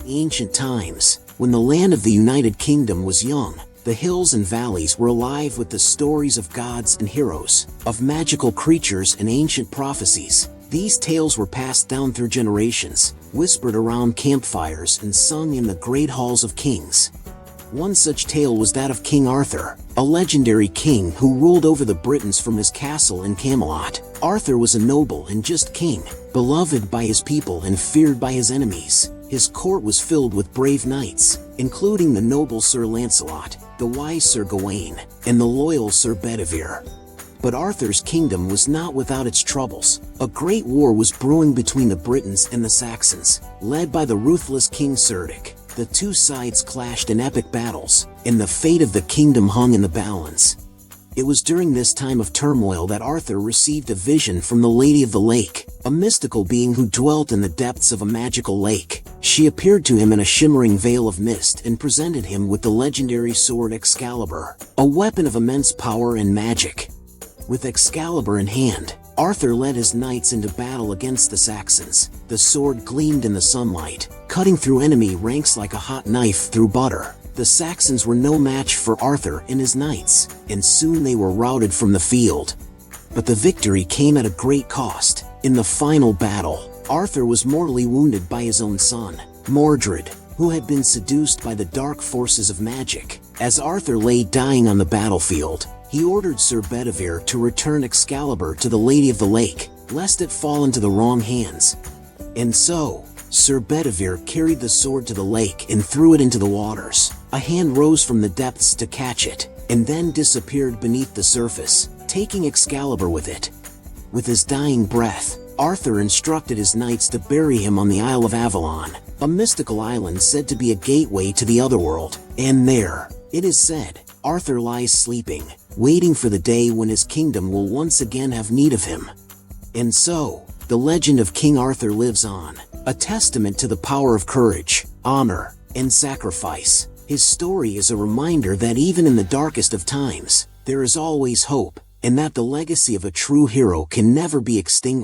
ancient times, when the land of the United Kingdom was young, the hills and valleys were alive with the stories of gods and heroes, of magical creatures and ancient prophecies. These tales were passed down through generations, whispered around campfires and sung in the great halls of kings. One such tale was that of King Arthur, a legendary king who ruled over the Britons from his castle in Camelot. Arthur was a noble and just king, beloved by his people and feared by his enemies. His court was filled with brave knights, including the noble Sir Lancelot, the wise Sir Gawain, and the loyal Sir Guinevere. But Arthur's kingdom was not without its troubles. A great war was brewing between the Britons and the Saxons, led by the ruthless King Cerdic. The two sides clashed in epic battles, and the fate of the kingdom hung in the balance. It was during this time of turmoil that Arthur received a vision from the Lady of the Lake, a mystical being who dwelt in the depths of a magical lake. She appeared to him in a shimmering veil of mist and presented him with the legendary sword Excalibur, a weapon of immense power and magic. With Excalibur in hand, Arthur led his knights into battle against the Saxons. The sword gleamed in the sunlight, cutting through enemy ranks like a hot knife through butter. The Saxons were no match for Arthur and his knights, and soon they were routed from the field. But the victory came at a great cost. In the final battle, Arthur was mortally wounded by his own son, Mordred, who had been seduced by the dark forces of magic. As Arthur lay dying on the battlefield, he ordered Sir Bedivere to return Excalibur to the Lady of the Lake, lest it fall into the wrong hands. And so, Sir Bedivere carried the sword to the lake and threw it into the waters. A hand rose from the depths to catch it, and then disappeared beneath the surface, taking Excalibur with it. With his dying breath, Arthur instructed his knights to bury him on the Isle of Avalon, a mystical island said to be a gateway to the otherworld. And there, it is said, Arthur lies sleeping, waiting for the day when his kingdom will once again have need of him. And so, the legend of King Arthur lives on, a testament to the power of courage, honor, and sacrifice. His story is a reminder that even in the darkest of times, there is always hope, and that the legacy of a true hero can never be extinguished.